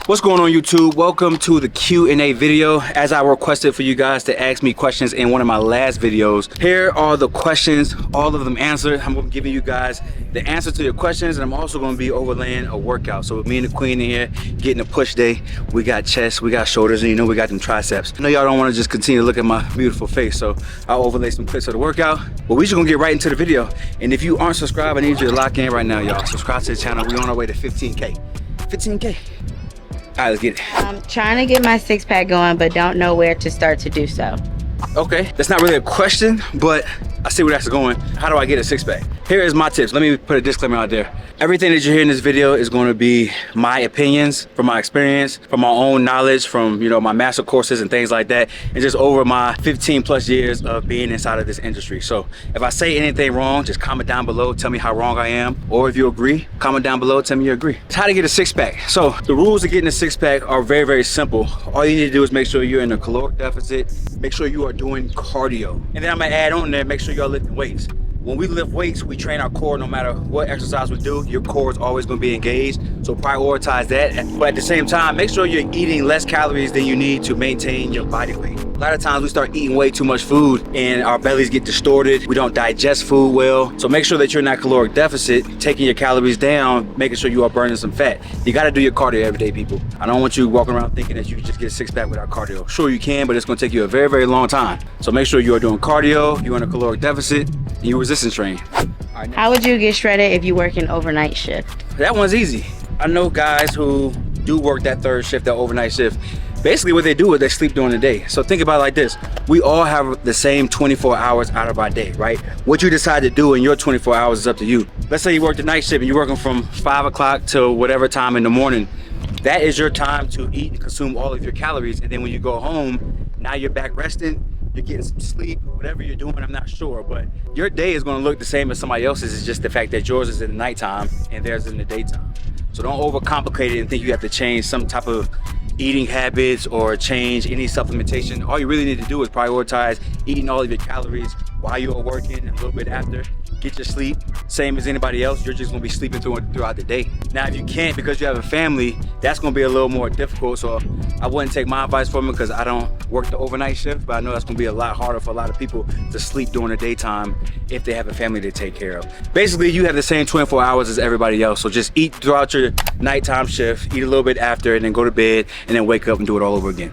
What's going on, YouTube? Welcome to the Q&A video. As I requested for you guys to ask me questions in one of my last videos, here are the questions, all of them answered. I'm going to be giving you guys the answer to your questions, and I'm also going to be overlaying a workout. So with me and the queen in here getting a push day, we got chest, we got shoulders, and you know we got them triceps. I know y'all don't want to just continue to look at my beautiful face, so I'll overlay some clips of the workout. But we just going to get right into the video. And if you aren't subscribed, I need you to lock in right now, y'all. Subscribe to the channel. We're on our way to 15K. 15K. All right, let's get it. I'm trying to get my six-pack going, but don't know where to start to do so. Okay, that's not really a question, but I see where that's going. How do I get a six-pack? Here is my tips. Let me put a disclaimer out there. Everything that you hear in this video is going to be my opinions, from my experience, from my own knowledge, from, you know, my master courses and things like that, and just over my 15 plus years of being inside of this industry. So if I say anything wrong, just comment down below, tell me how wrong I am, or if you agree, comment down below, tell me you agree. It's how to get a six-pack. So the rules of getting a six-pack are very, very simple. All you need to do is make sure you're in a caloric deficit, make sure you are doing cardio, and then I'm gonna add on there, make sure you're lifting weights. When we lift weights, we train our core. No matter what exercise we do, your core is always going to be engaged. So prioritize that. But at the same time, make sure you're eating less calories than you need to maintain your body weight. A lot of times we start eating way too much food and our bellies get distorted. We don't digest food well. So make sure that you're in that caloric deficit, taking your calories down, making sure you are burning some fat. You got to do your cardio every day, people. I don't want you walking around thinking that you can just get a six-pack without cardio. Sure you can, but it's going to take you a very, very long time. So make sure you are doing cardio, you're in a caloric deficit, and you resistance train. Right, how would you get shredded if you work an overnight shift? That one's easy. I know guys who do work that third shift, that overnight shift. Basically what they do is they sleep during the day. So think about it like this. We all have the same 24 hours out of our day, right? What you decide to do in your 24 hours is up to you. Let's say you work the night shift and you're working from 5 o'clock till whatever time in the morning. That is your time to eat and consume all of your calories. And then when you go home, now you're back resting, you're getting some sleep, whatever you're doing, I'm not sure, but your day is gonna look the same as somebody else's. It's just the fact that yours is in the nighttime and theirs is in the daytime. So don't overcomplicate it and think you have to change some type of eating habits or change any supplementation. All you really need to do is prioritize eating all of your calories while you're working and a little bit after. Get your sleep, same as anybody else. You're just gonna be sleeping throughout the day. Now, if you can't because you have a family, that's gonna be a little more difficult. So I wouldn't take my advice from it because I don't work the overnight shift, but I know that's gonna be a lot harder for a lot of people to sleep during the daytime if they have a family to take care of. Basically, you have the same 24 hours as everybody else. So just eat throughout your nighttime shift, eat a little bit after, and then go to bed, and then wake up and do it all over again.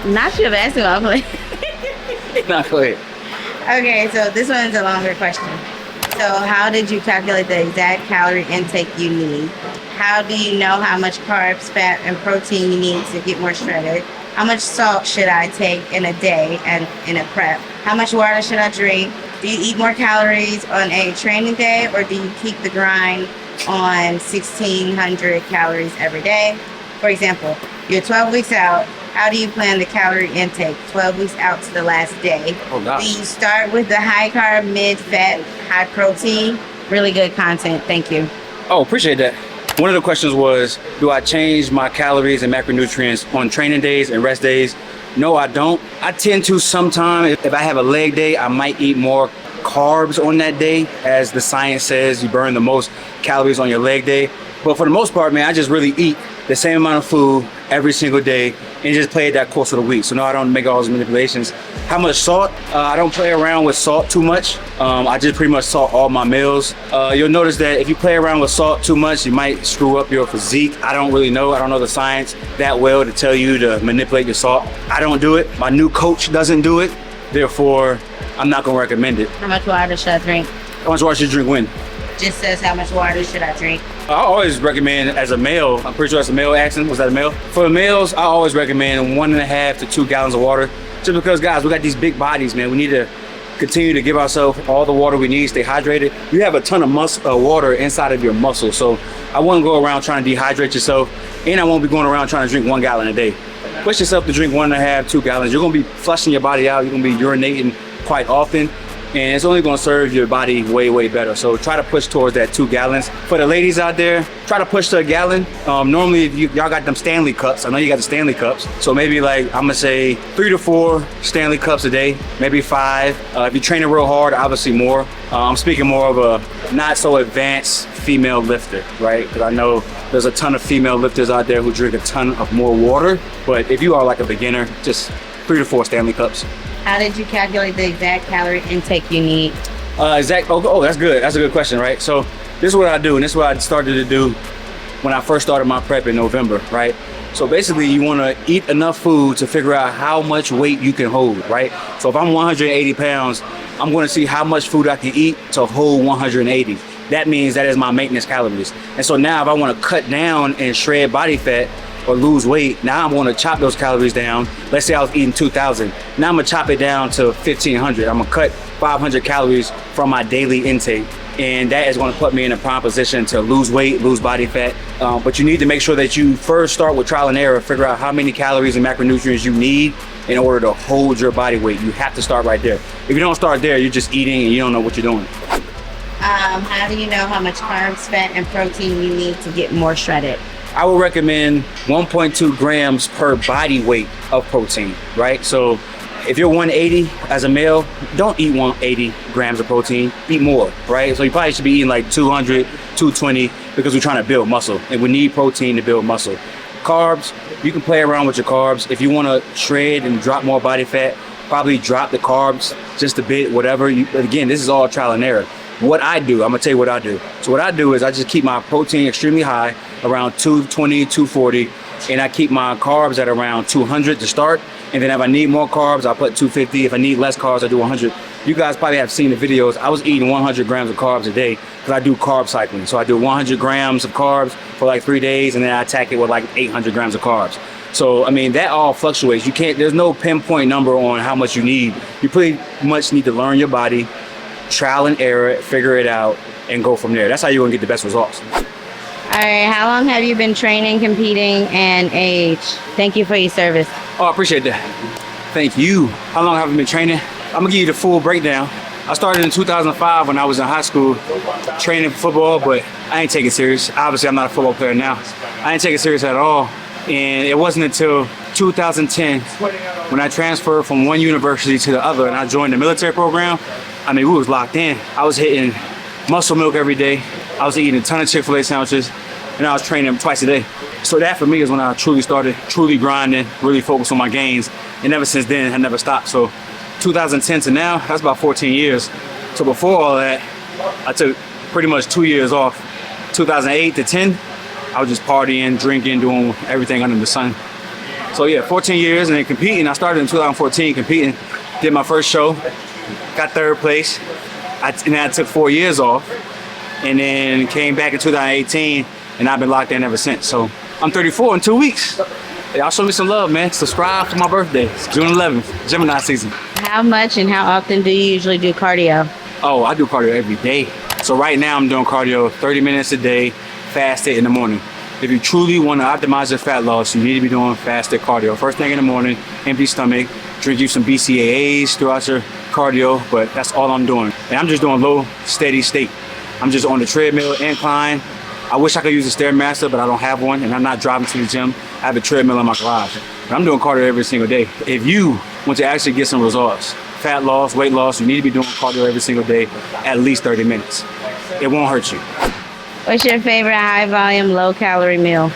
Not sure if that's what I'm like. Nah, go ahead. Okay, so this one's a longer question. So how did you calculate the exact calorie intake you need? How do you know how much carbs, fat, and protein you need to get more shredded? How much salt should I take in a day and in a prep? How much water should I drink? Do you eat more calories on a training day, or do you keep the grind on 1,600 calories every day? For example, you're 12 weeks out. How do you plan the calorie intake 12 weeks out to the last day? Oh, gosh. Do you start with the high carb, mid fat, high protein? Really good content. Thank you. Oh, appreciate that. One of the questions was, do I change my calories and macronutrients on training days and rest days? No, I don't. I tend to sometimes, if I have a leg day, I might eat more carbs on that day. As the science says, you burn the most calories on your leg day. But for the most part, man, I just really eat the same amount of food every single day and just play it that course of the week. So no, I don't make all those manipulations. How much salt? I don't play around with salt too much. I just pretty much salt all my meals. You'll notice that if you play around with salt too much, you might screw up your physique. I don't really know. I don't know the science that well to tell you to manipulate your salt. I don't do it. My new coach doesn't do it. Therefore, I'm not gonna recommend it. How much water should I drink? How much water should you drink when? Just says how much water should I drink. I always recommend, as a male, I'm pretty sure that's a male accent. Was that a male? For the males, I always recommend 1.5 to 2 gallons of water. Just because, guys, we got these big bodies, man. We need to continue to give ourselves all the water we need, stay hydrated. You have a ton of water inside of your muscles, so I wouldn't go around trying to dehydrate yourself, and I won't be going around trying to drink 1 gallon a day. Push yourself to drink 1.5, 2 gallons. You're gonna be flushing your body out. You're gonna be urinating quite often, and it's only gonna serve your body way, way better. So try to push towards that 2 gallons. For the ladies out there, try to push to a gallon. Normally, y'all got them Stanley cups. I know you got the Stanley cups. So maybe like, I'm gonna say 3 to 4 Stanley cups a day, maybe 5. If you're training real hard, obviously more. I'm speaking more of a not so advanced female lifter, right? Because I know there's a ton of female lifters out there who drink a ton of more water. But if you are like a beginner, just 3 to 4 Stanley cups. How did you calculate the exact calorie intake you need? Oh, that's good. That's a good question, right? So this is what I do, and this is what I started to do when I first started my prep in November, right? So basically, you want to eat enough food to figure out how much weight you can hold, right? So if I'm 180 pounds, I'm going to see how much food I can eat to hold 180. That means that is my maintenance calories. And so now if I want to cut down and shred body fat or lose weight, now I'm going to chop those calories down. Let's say I was eating 2,000. Now I'm going to chop it down to 1,500. I'm going to cut 500 calories from my daily intake. And that is going to put me in a prime position to lose weight, lose body fat. But you need to make sure that you first start with trial and error, figure out how many calories and macronutrients you need in order to hold your body weight. You have to start right there. If you don't start there, you're just eating and you don't know what you're doing. How do you know how much carbs, fat, and protein you need to get more shredded? I would recommend 1.2 grams per body weight of protein, right? So if you're 180 as a male, don't eat 180 grams of protein, eat more, right? So you probably should be eating like 200, 220 because we're trying to build muscle and we need protein to build muscle. Carbs, you can play around with your carbs. If you want to shred and drop more body fat, probably drop the carbs just a bit, whatever. Again, this is all trial and error. What I do, I'm gonna tell you what I do. So what I do is I just keep my protein extremely high, around 220, 240, and I keep my carbs at around 200 to start. And then if I need more carbs, I'll put 250. If I need less carbs, I do 100. You guys probably have seen the videos. I was eating 100 grams of carbs a day because I do carb cycling. So I do 100 grams of carbs for like 3 days, and then I attack it with like 800 grams of carbs. So, I mean, that all fluctuates. You can't, there's no pinpoint number on how much you need. You pretty much need to learn your body, trial and error, figure it out, and go from there. That's how you're gonna get the best results. All right, how long have you been training, competing, and age? Thank you for your service. Oh, I appreciate that. Thank you. How long have I been training? I'm gonna give you the full breakdown. I started in 2005 when I was in high school training for football, but I ain't take it serious. Obviously, I'm not a football player now. I ain't take it serious at all. And it wasn't until 2010 when I transferred from one university to the other and I joined the military program. I mean, we was locked in. I was hitting muscle milk every day. I was eating a ton of Chick-fil-A sandwiches, and I was training twice a day. So that for me is when I truly started grinding, really focused on my gains. And ever since then, I never stopped. So 2010 to now, that's about 14 years. So before all that, I took pretty much 2 years off. 2008 to 10, I was just partying, drinking, doing everything under the sun. So yeah, 14 years, and then competing. I started in 2014 competing, did my first show, got 3rd place. And then I took 4 years off, and then came back in 2018, and I've been locked in ever since. So I'm 34 in 2 weeks. Y'all show me some love, man. Subscribe for my birthday. It's June 11th, Gemini season. How much and how often do you usually do cardio? Oh, I do cardio every day. So right now I'm doing cardio 30 minutes a day, fasted in the morning. If you truly want to optimize your fat loss, you need to be doing fasted cardio. First thing in the morning, empty stomach, drink you some BCAAs throughout your cardio, but that's all I'm doing. And I'm just doing low, steady state. I'm just on the treadmill, incline. I wish I could use a Stairmaster, but I don't have one, and I'm not driving to the gym. I have a treadmill in my garage. But I'm doing cardio every single day. If you want to actually get some results, fat loss, weight loss, you need to be doing cardio every single day, at least 30 minutes. It won't hurt you. What's your favorite high volume, low calorie meal?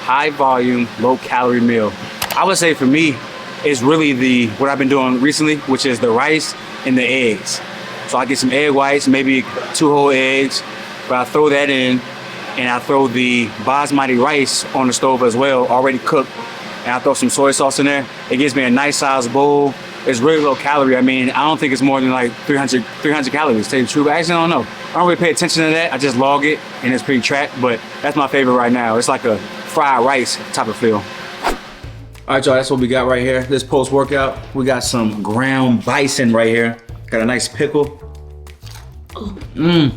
High volume, low calorie meal. I would say for me, it's really what I've been doing recently, which is the rice and the eggs. So I get some egg whites, maybe 2 whole eggs, but I throw that in, and I throw the basmati rice on the stove as well, already cooked, and I throw some soy sauce in there. It gives me a nice sized bowl. It's really low calorie. I mean, I don't think it's more than like 300 calories, to tell you the truth. I actually don't know. I don't really pay attention to that. I just log it, and it's pretty tracked, but that's my favorite right now. It's like a fried rice type of feel. All right, y'all, that's what we got right here. This post-workout, we got some ground bison right here. Got a nice pickle. And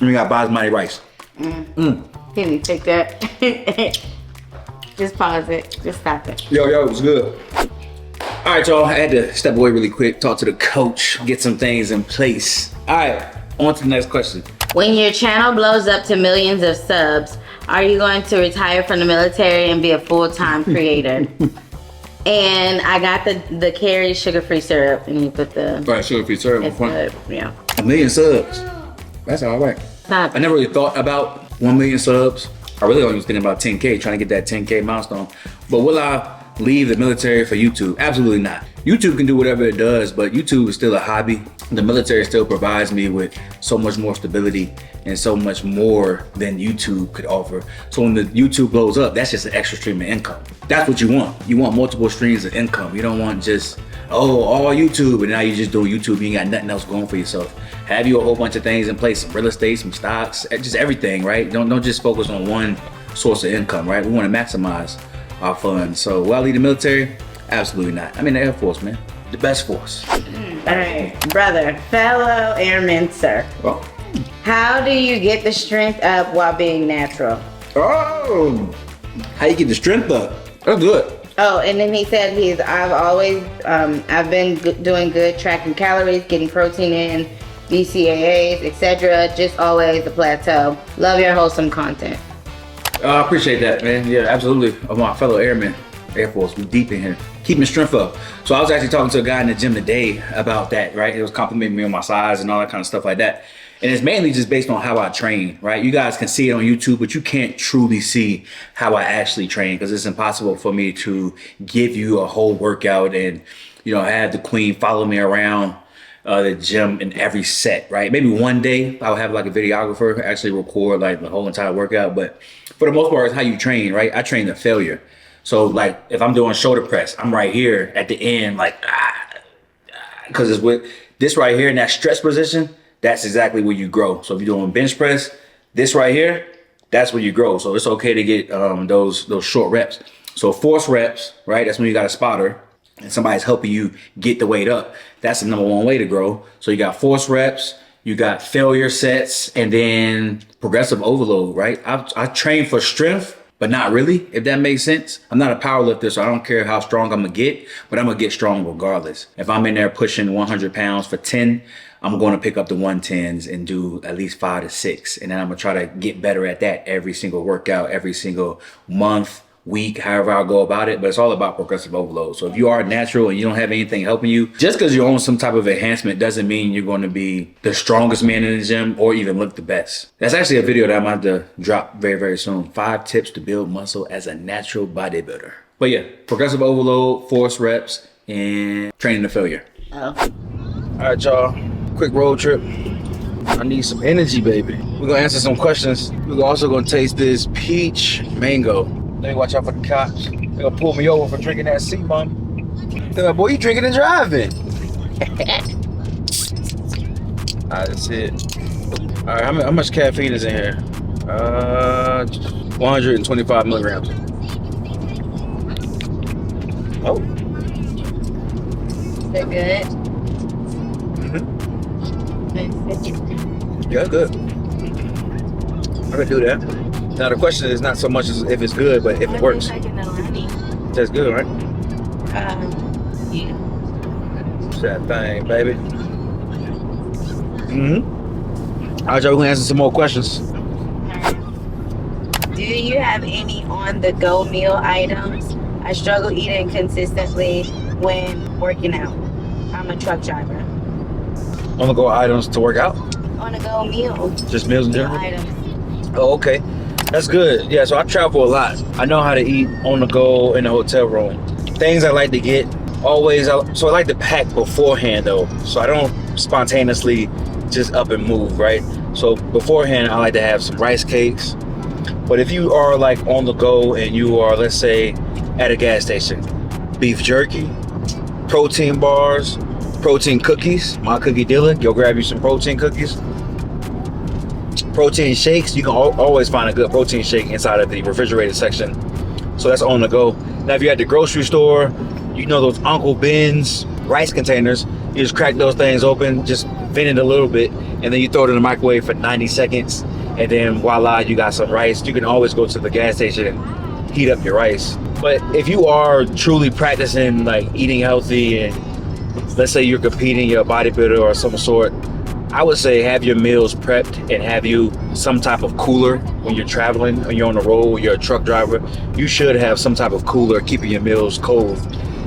we got basmati rice. Can you take that? Just pause it. Just stop it. Yo, it was good. All right, y'all, I had to step away really quick, talk to the coach, get some things in place. All right, on to the next question. When your channel blows up to millions of subs, are you going to retire from the military and be a full-time creator? And I got the Carrie sugar-free syrup, and you put the... Right, sugar-free syrup. It's good, yeah. 1 million subs. That's all right. Stop. I never really thought about 1 million subs. I really only was thinking about 10K, trying to get that 10K milestone. But will I leave the military for YouTube? Absolutely not. YouTube can do whatever it does, but YouTube is still a hobby. The military still provides me with so much more stability and so much more than YouTube could offer. So when the YouTube blows up, that's just an extra stream of income. That's what you want. You want multiple streams of income. You don't want just, oh, all YouTube, and now you're just doing YouTube, you ain't got nothing else going for yourself. Have you a whole bunch of things in place, some real estate, some stocks, just everything, right? Don't just focus on one source of income, right? We want to maximize our funds. So will I leave the military? Absolutely not. I'm in the Air Force, man. The best force. All right, brother, fellow airman, sir. Oh. How do you get the strength up while being natural? Oh, how you get the strength up? That's good. Oh, and then he said I've been doing good, tracking calories, getting protein in, BCAAs, etc. Just always a plateau. Love your wholesome content. I appreciate that, man. Yeah, absolutely. I'm my fellow airmen, Air Force. We deep in here. Keep my strength up. So I was actually talking to a guy in the gym today about that, right? He was complimenting me on my size and all that kind of stuff like that. And it's mainly just based on how I train, right? You guys can see it on YouTube, but you can't truly see how I actually train because it's impossible for me to give you a whole workout and, you know, have the queen follow me around the gym in every set, right? Maybe one day I'll have like a videographer actually record like the whole entire workout, but for the most part, it's how you train, right? I train to failure. So like if I'm doing shoulder press, I'm right here at the end, like, because it's with this right here in that stretch position, that's exactly where you grow. So if you're doing bench press, this right here, that's where you grow. So it's okay to get those short reps. So force reps, right? That's when you got a spotter and somebody's helping you get the weight up. That's the #1 way to grow. So you got force reps, you got failure sets, and then progressive overload, right? I train for strength, but not really, if that makes sense. I'm not a power lifter, so I don't care how strong I'm gonna get, but I'm gonna get strong regardless. If I'm in there pushing 100 pounds for 10, I'm gonna pick up the 110s and do at least 5 to 6. And then I'm gonna try to get better at that every single workout, every single month, week, however I'll go about it. But it's all about progressive overload. So if you are natural and you don't have anything helping you, just because you're on some type of enhancement doesn't mean you're going to be the strongest man in the gym or even look the best. That's actually a video that I'm about to drop very, very soon. 5 tips to build muscle as a natural bodybuilder. But yeah, progressive overload, force reps, and training to failure. Oh. All right, y'all. Quick road trip. I need some energy, baby. We're gonna answer some questions. We're also gonna taste this peach mango. Let me watch out for the cops. They're gonna pull me over for drinking that sea, mom. They're like, boy, you drinking and driving. All right, that's it. All right, how much caffeine is in here? 125 milligrams. Oh. Is that good? Yeah, good. I can do that. Now the question is not so much as if it's good, but if it works. That's good, right? Yeah. It's that thing, baby. All right, y'all, we're gonna answer some more questions. Do you have any on-the-go meal items? I struggle eating consistently when working out. I'm a truck driver. On-the-go items to work out? On-the-go meal. Just meals in general? Items. Oh, okay. That's good. Yeah, so I travel a lot. I know how to eat on the go in the hotel room. Things I like to get, always, so I like to pack beforehand though. So I don't spontaneously just up and move, right? So beforehand, I like to have some rice cakes. But if you are like on the go and you are, let's say, at a gas station, beef jerky, protein bars, protein cookies, my cookie dealer, go grab you some protein cookies. Protein shakes, you can always find a good protein shake inside of the refrigerated section. So that's on the go. Now if you're at the grocery store, you know those Uncle Ben's rice containers, you just crack those things open, just vent it a little bit, and then you throw it in the microwave for 90 seconds, and then voila, you got some rice. You can always go to the gas station and heat up your rice. But if you are truly practicing like eating healthy and let's say you're competing, you're a bodybuilder or some sort, I would say have your meals prepped and have you some type of cooler when you're traveling, when you're on the road, you're a truck driver. You should have some type of cooler keeping your meals cold.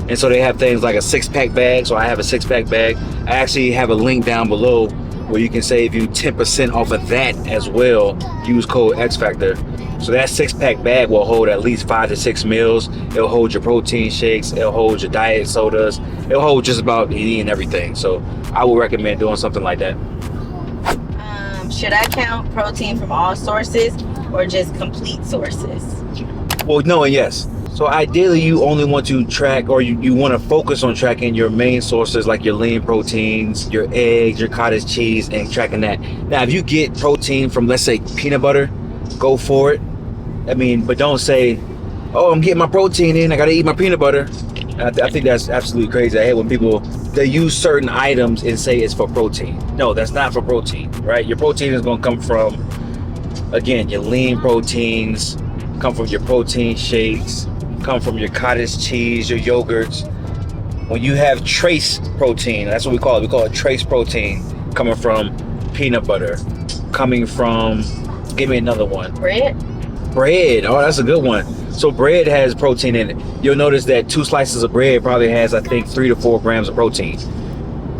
And so they have things like a 6-pack bag. So I have a 6-pack bag. I actually have a link down below where you can save you 10% off of that as well. Use code XFACTOR. So that 6-pack bag will hold at least 5 to 6 meals. It'll hold your protein shakes. It'll hold your diet sodas. It'll hold just about any and everything. So I would recommend doing something like that. Should I count protein from all sources or just complete sources? Well, no and yes. So ideally, you only want to track, or you want to focus on tracking your main sources like your lean proteins, your eggs, your cottage cheese, and tracking that. Now, if you get protein from, let's say, peanut butter, go for it. I mean, but don't say, oh, I'm getting my protein in, I got to eat my peanut butter. I think that's absolutely crazy. I hate when people, they use certain items and say it's for protein. No, that's not for protein, right? Your protein is going to come from, again, your lean proteins, come from your protein shakes, come from your cottage cheese, your yogurts. When you have trace protein, that's what we call it. We call it trace protein, coming from peanut butter, coming from, give me another one. Bread. Oh, that's a good one. So bread has protein in it. You'll notice that 2 slices of bread probably has, I think, 3 to 4 grams of protein.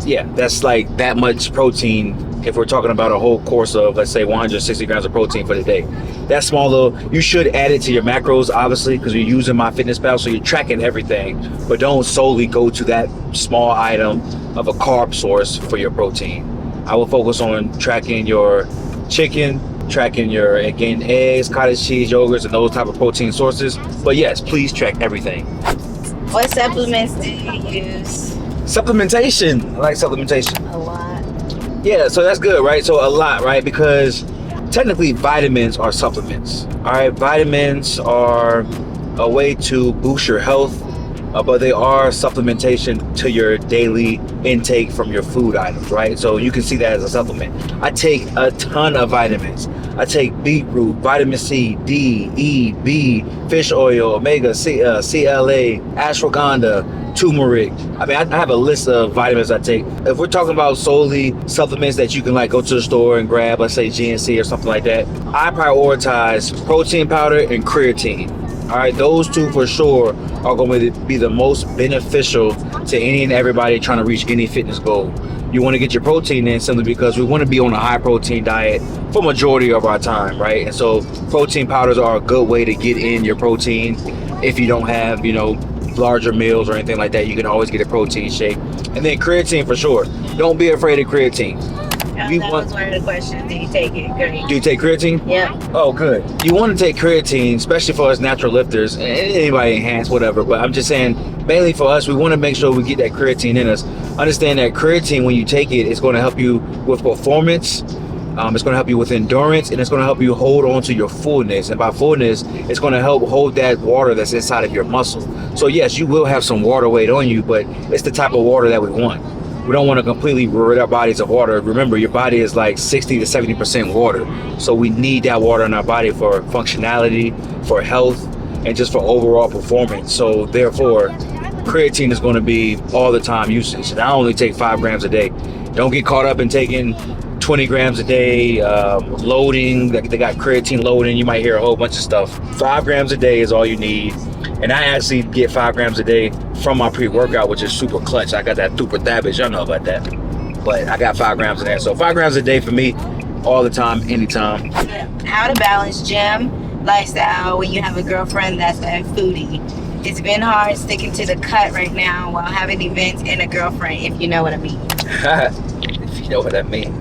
Yeah, that's like that much protein if we're talking about a whole course of, let's say, 160 grams of protein for the day. That small little, you should add it to your macros, obviously, because you're using MyFitnessPal, so you're tracking everything. But don't solely go to that small item of a carb source for your protein. I will focus on tracking your chicken, tracking your, again, eggs, cottage cheese, yogurts, and those type of protein sources. But yes, please track everything. What supplements do you use? Supplementation. I like supplementation. A lot. Yeah, so that's good, right? So a lot, right? Because technically vitamins are supplements. All right, vitamins are a way to boost your health, but they are supplementation to your daily intake from your food items, right? So you can see that as a supplement. I take a ton of vitamins. I take beetroot, vitamin C, D, E, B, fish oil, omega, CLA, ashwagandha, turmeric. I mean, I have a list of vitamins I take. If we're talking about solely supplements that you can like go to the store and grab, let's say GNC or something like that, I prioritize protein powder and creatine. All right, those two for sure are going to be the most beneficial to any and everybody trying to reach any fitness goal. You want to get your protein in simply because we want to be on a high protein diet for majority of our time, right? And so protein powders are a good way to get in your protein. If you don't have, you know, larger meals or anything like that, you can always get a protein shake. And then creatine for sure. Don't be afraid of creatine. That was one of the questions. Do you take it? Great. Do you take creatine? Yeah. Oh, good. You want to take creatine, especially for us natural lifters, and anybody enhanced, whatever. But I'm just saying, mainly for us, we want to make sure we get that creatine in us. Understand that creatine, when you take it, it's going to help you with performance. It's going to help you with endurance, and it's going to help you hold on to your fullness. And by fullness, it's going to help hold that water that's inside of your muscle. So yes, you will have some water weight on you, but it's the type of water that we want. We don't want to completely rid our bodies of water. Remember, your body is like 60 to 70% water. So we need that water in our body for functionality, for health, and just for overall performance. So therefore, creatine is going to be all the time usage. And I only take 5 grams a day. Don't get caught up in taking 20 grams a day, loading. They got creatine loading. You might hear a whole bunch of stuff. 5 grams a day is all you need. And I actually get 5 grams a day from my pre-workout, which is super clutch. I got that super thabage. Y'all know about that. But I got 5 grams in there. So 5 grams a day for me, all the time, anytime. How to balance gym lifestyle when you have a girlfriend that's a foodie. It's been hard sticking to the cut right now while having events and a girlfriend, if you know what I mean. If you know what I mean.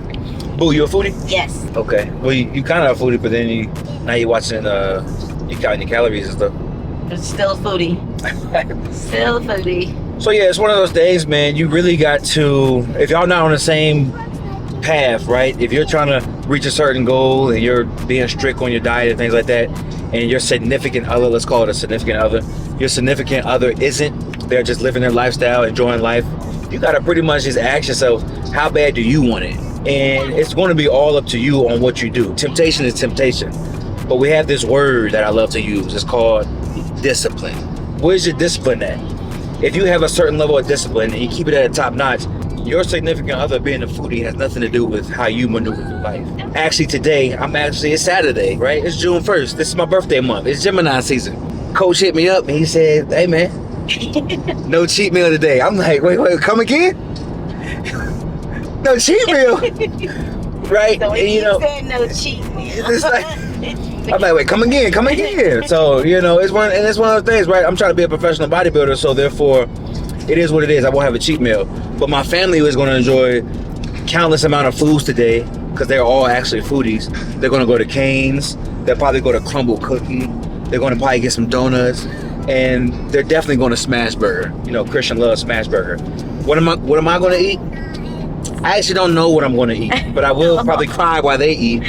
Boo, you a foodie? Yes. Okay. Well, you kind of a foodie, but then now you're watching, you counting your calories and stuff. But still a foodie. Still a foodie. So yeah, it's one of those days, man. You really got to, if y'all not on the same path, right? If you're trying to reach a certain goal and you're being strict on your diet and things like that, and your significant other, let's call it a significant other, your significant other isn't, they're just living their lifestyle, enjoying life, you gotta pretty much just ask yourself, how bad do you want it? And it's going to be all up to you on what you do. Temptation is temptation. But we have this word that I love to use. It's called discipline. Where's your discipline at? If you have a certain level of discipline and you keep it at a top notch, your significant other being a foodie has nothing to do with how you maneuver through life. Actually today, it's Saturday, right? It's June 1st. This is my birthday month. It's Gemini season. Coach hit me up and he said, hey man, no cheat meal today. I'm like, wait, come again? no cheat meal, right? So when And, you said no cheat meal. it's like, I'm like, wait, come again. So, you know, it's one of those things, right? I'm trying to be a professional bodybuilder, so therefore, it is what it is. I won't have a cheat meal. But my family is going to enjoy countless amount of foods today, because they're all actually foodies. They're going to go to Cane's. They'll probably go to Crumble Cookie. They're going to probably get some donuts. And they're definitely going to Smash Burger. You know, Christian loves Smash Burger. What am I going to eat? I actually don't know what I'm going to eat, but I will probably cry while they eat.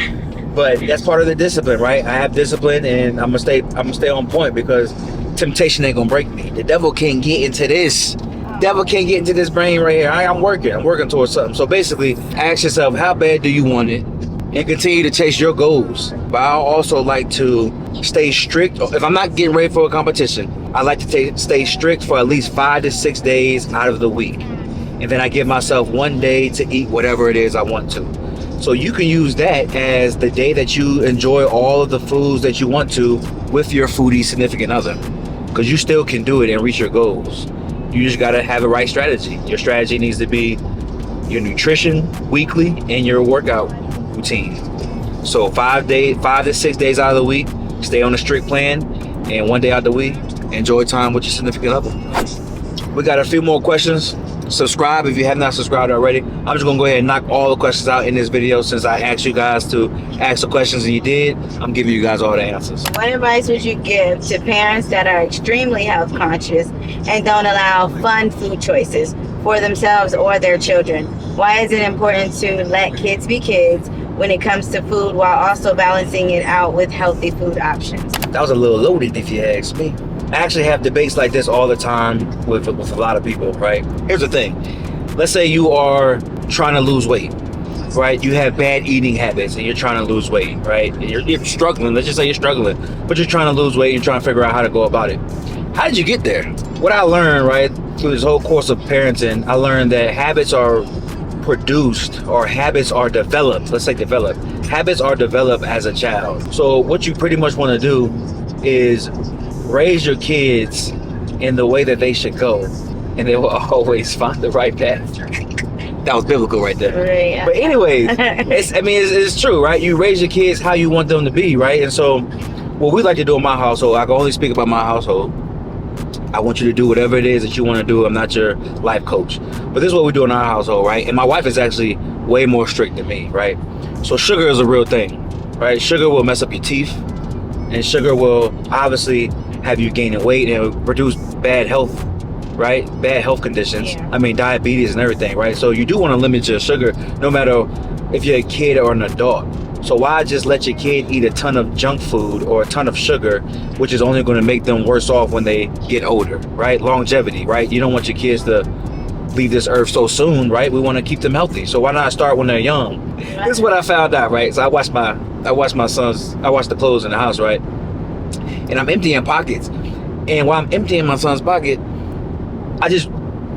But that's part of the discipline, right? I have discipline, and I'm gonna stay on point, because temptation ain't gonna break me. The devil can't get into this. Devil can't get into this brain right here. I'm working towards something. So basically, ask yourself, how bad do you want it? And continue to chase your goals. But I also like to stay strict. If I'm not getting ready for a competition, I like to stay strict for at least 5 to 6 days out of the week. And then I give myself 1 day to eat whatever it is I want to. So you can use that as the day that you enjoy all of the foods that you want to with your foodie significant other. Because you still can do it and reach your goals. You just gotta have the right strategy. Your strategy needs to be your nutrition weekly and your workout routine. So 5 to 6 days out of the week, stay on a strict plan, and 1 day out of the week, enjoy time with your significant other. We got a few more questions. Subscribe if you have not subscribed already. I'm just gonna go ahead and knock all the questions out in this video, since I asked you guys to ask the questions and you did. I'm giving you guys all the answers. What advice would you give to parents that are extremely health conscious and don't allow fun food choices for themselves or their children? Why is it important to let kids be kids when it comes to food, while also balancing it out with healthy food options? That was a little loaded, if you ask me. I actually have debates like this all the time with a lot of people, right? Here's the thing. Let's say you are trying to lose weight, right? You have bad eating habits and you're trying to lose weight, right? And you're struggling. Let's just say you're struggling, but you're trying to lose weight and you're trying to figure out how to go about it. How did you get there? What I learned, right, through this whole course of parenting, I learned that habits are produced, or habits are developed. Let's say developed. Habits are developed as a child. So what you pretty much want to do is raise your kids in the way that they should go, and they will always find the right path. That was biblical right there. Right. But anyways, it's true, right? You raise your kids how you want them to be, right? And so what we like to do in my household, I can only speak about my household. I want you to do whatever it is that you want to do. I'm not your life coach. But this is what we do in our household, right? And my wife is actually way more strict than me, right? So sugar is a real thing, right? Sugar will mess up your teeth, and sugar will obviously have you gaining weight and produce bad health, right? Bad health conditions. Yeah. I mean, diabetes and everything, right? So you do want to limit your sugar, no matter if you're a kid or an adult. So why just let your kid eat a ton of junk food or a ton of sugar, which is only going to make them worse off when they get older, right? Longevity, right? You don't want your kids to leave this earth so soon, right? We want to keep them healthy. So why not start when they're young? This is what I found out, right? So I watched the clothes in the house, right? And I'm emptying pockets. And while I'm emptying my son's pocket, I just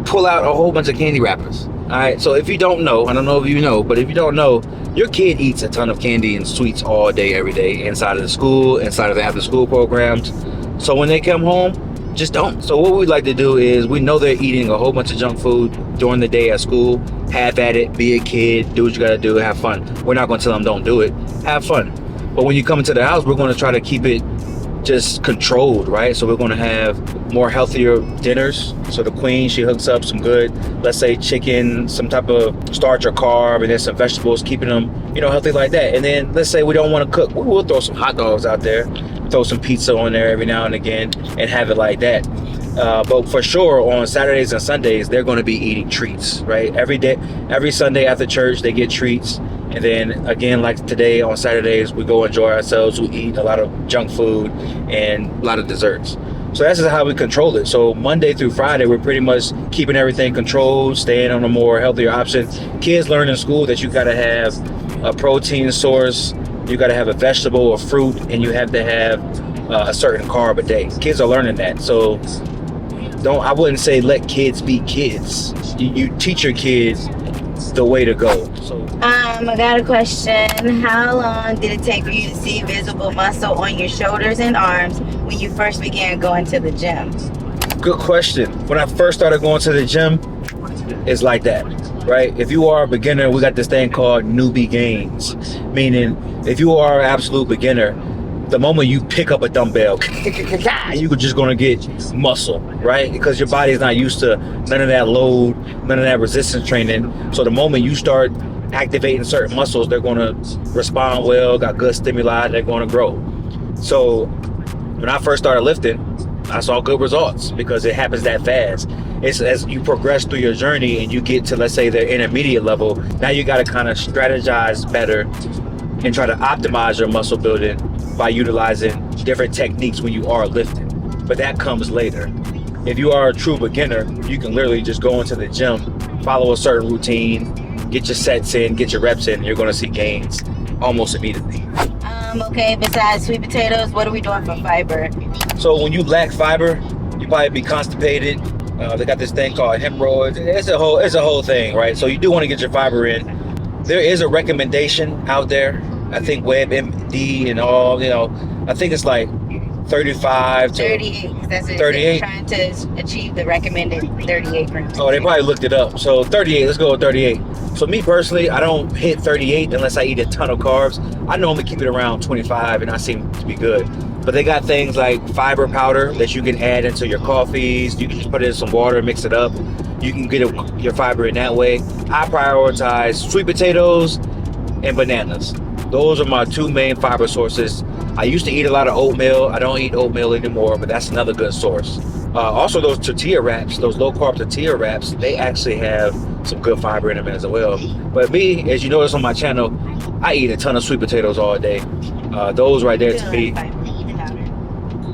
pull out a whole bunch of candy wrappers. All right, so if you don't know, I don't know if you know, but if you don't know, your kid eats a ton of candy and sweets all day, every day, inside of the school, inside of the after school programs. So when they come home, just don't. So what we like to do is, we know they're eating a whole bunch of junk food during the day at school. Have at it, be a kid, do what you gotta do, have fun. We're not gonna tell them don't do it, have fun. But when you come into the house, we're gonna try to keep it just controlled, right? So we're going to have more healthier dinners. So the queen, she hooks up some good, let's say chicken, some type of starch or carb, and then some vegetables, keeping them, you know, healthy like that. And then let's say we don't want to cook, we'll throw some hot dogs out there, throw some pizza on there every now and again, and have it like that. But for sure, on Saturdays and Sundays, they're going to be eating treats, right? Every day, every Sunday after church, they get treats. And then again, like today on Saturdays, we go enjoy ourselves. We eat a lot of junk food and a lot of desserts. So that's just how we control it. So Monday through Friday, we're pretty much keeping everything controlled, staying on a more healthier option. Kids learn in school that you got to have a protein source, you got to have a vegetable or fruit, and you have to have a certain carb a day. Kids are learning that. So I wouldn't say let kids be kids. You teach your kids the way to go. So I got a question. How long did it take for you to see visible muscle on your shoulders and arms when you first began going to the gym? Good question. When I first started going to the gym, it's like that. right? If you are a beginner, we got this thing called newbie gains, meaning if you are an absolute beginner, the moment you pick up a dumbbell, you're just gonna get muscle, right? Because your body is not used to none of that load, none of that resistance training. So the moment you start activating certain muscles, they're gonna respond well, got good stimuli, they're gonna grow. So when I first started lifting, I saw good results because it happens that fast. It's as you progress through your journey and you get to, let's say, the intermediate level, now you gotta kind of strategize better and try to optimize your muscle building by utilizing different techniques when you are lifting. But that comes later. If you are a true beginner, you can literally just go into the gym, follow a certain routine, get your sets in, get your reps in, and you're gonna see gains almost immediately. Okay, besides sweet potatoes, what are we doing for fiber? So when you lack fiber, you probably be constipated. They got this thing called hemorrhoids. It's a whole thing, right? So you do want to get your fiber in. There is a recommendation out there. I think WebMD and all, I think it's like 35 to 38. That's it. 38. Trying to achieve the recommended 38 grams. Oh, they probably looked it up. So 38, let's go with 38. So me personally, I don't hit 38 unless I eat a ton of carbs. I normally keep it around 25 and I seem to be good. But they got things like fiber powder that you can add into your coffees. You can just put it in some water, mix it up. You can get your fiber in that way. I prioritize sweet potatoes and bananas. Those are my two main fiber sources. I used to eat a lot of oatmeal. I don't eat oatmeal anymore, but that's another good source. Also, those tortilla wraps, those low-carb tortilla wraps, they actually have some good fiber in them as well. But me, as you notice on my channel, I eat a ton of sweet potatoes all day. Those right there to me.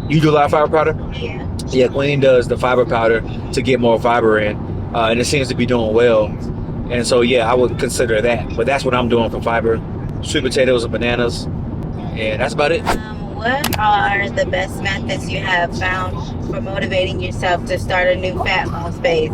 You do a lot of fiber powder? Yeah. Yeah, Queen does the fiber powder to get more fiber in, and it seems to be doing well. And so, yeah, I would consider that. But that's what I'm doing for fiber. Sweet potatoes and bananas, and that's about it. What are the best methods you have found for motivating yourself to start a new fat loss phase?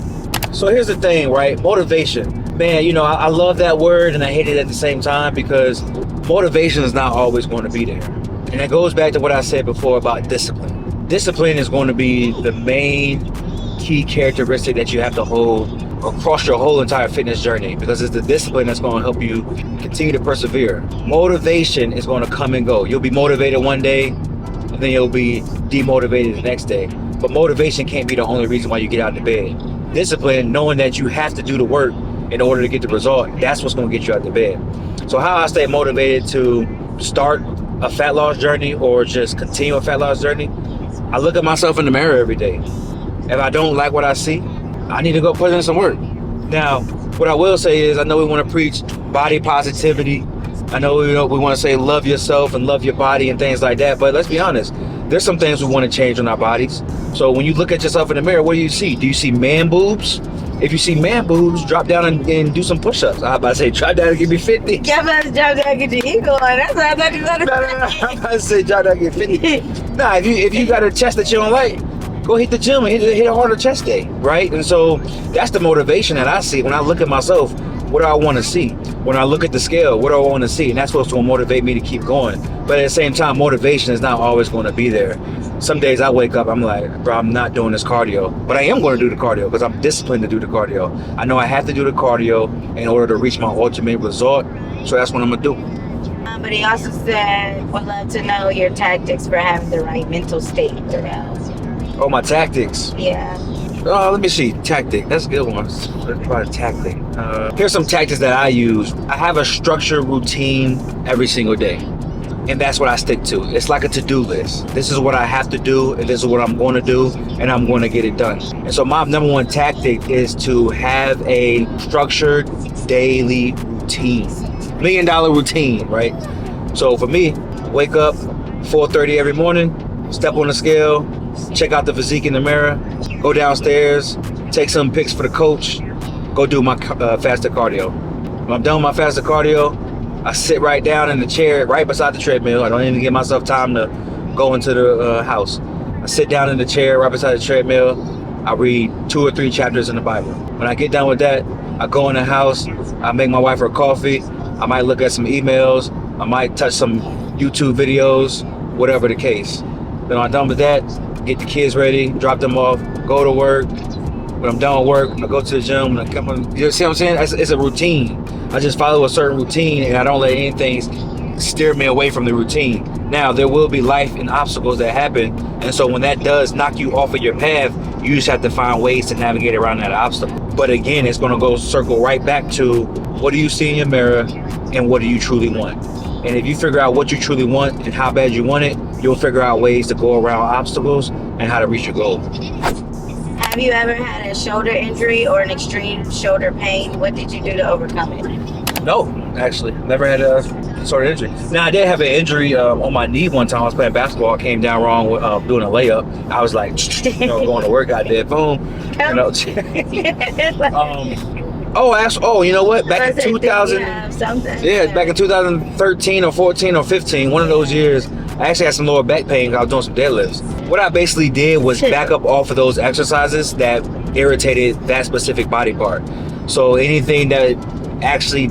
So here's the thing, right? Motivation. Man, I love that word and I hate it at the same time because motivation is not always going to be there. And it goes back to what I said before about discipline. Discipline is going to be the main key characteristic that you have to hold across your whole entire fitness journey, because it's the discipline that's going to help you continue to persevere. Motivation is going to come and go. You'll be motivated one day and then you'll be demotivated the next day. But motivation can't be the only reason why you get out of bed. Discipline, knowing that you have to do the work in order to get the result, that's what's going to get you out of bed. So how I stay motivated to start a fat loss journey or just continue a fat loss journey, I look at myself in the mirror every day. If I don't like what I see, I need to go put in some work. Now, what I will say is, I know we want to preach body positivity. I know we want to say love yourself and love your body and things like that. But let's be honest, there's some things we want to change on our bodies. So when you look at yourself in the mirror, what do you see? Do you see man boobs? If you see man boobs, drop down and do some push-ups. I was about to say, drop down and give me 50. Yeah, I'm about to drop down and get your ego on. That's what I thought you were going to say. I'm about to say, drop down and get 50. Nah, if you got a chest that you don't like, go hit the gym and hit a harder chest day, right? And so that's the motivation that I see when I look at myself. What do I want to see? When I look at the scale, what do I want to see? And that's what's going to motivate me to keep going. But at the same time, motivation is not always going to be there. Some days I wake up, I'm like, bro, I'm not doing this cardio. But I am going to do the cardio because I'm disciplined to do the cardio. I know I have to do the cardio in order to reach my ultimate result. So that's what I'm going to do. But he also said, would love to know your tactics for having the right mental state throughout. Oh, my tactics. Yeah. Oh, let me see. Tactic. That's a good one. That's probably a tactic. Here's some tactics that I use. I have a structured routine every single day. And that's what I stick to. It's like a to-do list. This is what I have to do, and this is what I'm going to do, and I'm going to get it done. And so my number one tactic is to have a structured daily routine. $1 million routine, right? So for me, wake up 4:30 every morning, step on the scale, check out the physique in the mirror, go downstairs, take some pics for the coach, go do my faster cardio. When I'm done with my faster cardio, I sit right down in the chair right beside the treadmill. I don't even give myself time to go into the house. I sit down in the chair right beside the treadmill. I read 2 or 3 chapters in the Bible. When I get done with that, I go in the house, I make my wife her coffee, I might look at some emails, I might touch some YouTube videos, whatever the case. Then when I'm done with that, get the kids ready, drop them off, go to work, When I'm done with work, I go to the gym, and I come on, you see what I'm saying? It's a routine. I just follow a certain routine, and I don't let anything steer me away from the routine. Now, there will be life and obstacles that happen, and so when that does knock you off of your path, you just have to find ways to navigate around that obstacle. But again, it's gonna go circle right back to what do you see in your mirror and what do you truly want? And if you figure out what you truly want and how bad you want it, you'll figure out ways to go around obstacles and how to reach your goal. Have you ever had a shoulder injury or an extreme shoulder pain? What did you do to overcome it? No, actually, never had a sort of injury. Now, I did have an injury on my knee one time. I was playing basketball. I came down wrong with doing a layup. I was like, going to work. I did, boom. You know what? Back in 2000, back in 2013 or 14 or 15, one of those years, I actually had some lower back pain because I was doing some deadlifts. What I basically did was back up off of those exercises that irritated that specific body part. So anything that actually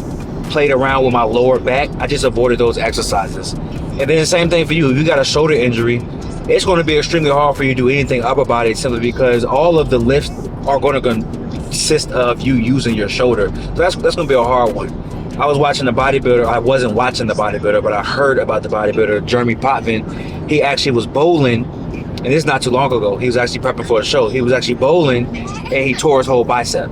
played around with my lower back, I just avoided those exercises. And then the same thing for you. If you got a shoulder injury, it's going to be extremely hard for you to do anything upper body simply because all of the lifts are going to consist of you using your shoulder. So that's going to be a hard one. I was watching the bodybuilder. I wasn't watching the bodybuilder, but I heard about the bodybuilder, Jeremy Potvin. He actually was bowling, and this is not too long ago. He was actually prepping for a show. He was actually bowling, and he tore his whole bicep.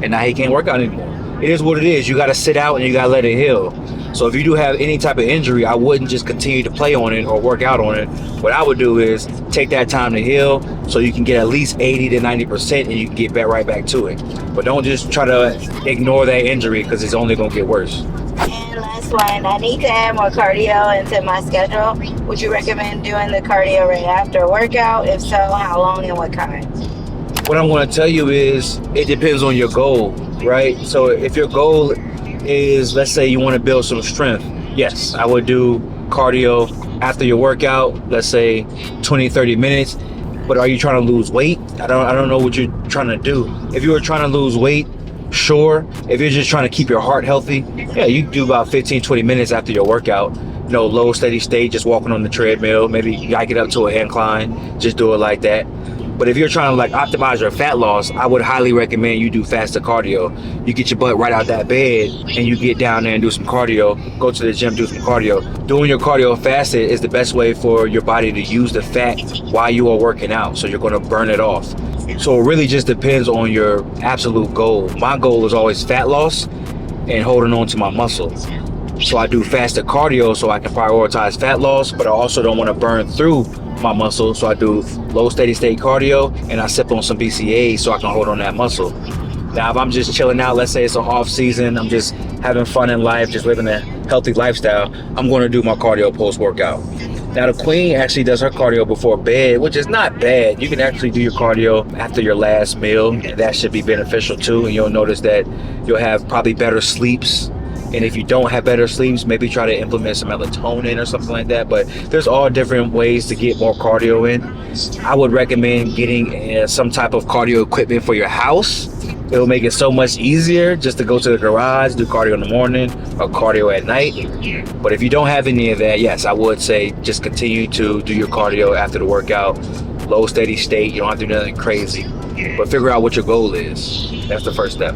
And now he can't work out anymore. It is what it is. You got to sit out and you got to let it heal. So if you do have any type of injury, I wouldn't just continue to play on it or work out on it. What I would do is take that time to heal so you can get at least 80 to 90% and you can get back right back to it. But don't just try to ignore that injury because it's only going to get worse. And last one, I need to add more cardio into my schedule. Would you recommend doing the cardio right after a workout? If so, how long and what kind? What I'm going to tell you is it depends on your goal, right? So if your goal is, let's say you want to build some strength, yes, I would do cardio after your workout, let's say 20-30 minutes. But are you trying to lose weight? I don't know what you're trying to do. If you were trying to lose weight, sure. If you're just trying to keep your heart healthy, yeah, you can do about 15-20 minutes after your workout. You know, low steady state, just walking on the treadmill. Maybe you gotta get up to an incline, just do it like that. But if you're trying to like optimize your fat loss, I would highly recommend you do faster cardio. You get your butt right out that bed and you get down there and do some cardio, go to the gym, do some cardio. Doing your cardio fasted is the best way for your body to use the fat while you are working out. So you're gonna burn it off. So it really just depends on your absolute goal. My goal is always fat loss and holding on to my muscle. So I do faster cardio so I can prioritize fat loss, but I also don't want to burn through my muscle. So I do low steady state cardio and I sip on some BCAAs so I can hold on that muscle. Now, if I'm just chilling out, let's say it's an off season, I'm just having fun in life, just living a healthy lifestyle, I'm going to do my cardio post workout. Now, the queen actually does her cardio before bed, which is not bad. You can actually do your cardio after your last meal, and that should be beneficial too. And you'll notice that you'll have probably better sleeps. And if you don't have better sleeps, maybe try to implement some melatonin or something like that. But there's all different ways to get more cardio in. I would recommend getting some type of cardio equipment for your house. It'll make it so much easier just to go to the garage, do cardio in the morning or cardio at night. But if you don't have any of that, yes, I would say just continue to do your cardio after the workout. Low steady state, you don't have to do nothing crazy. But figure out what your goal is. That's the first step.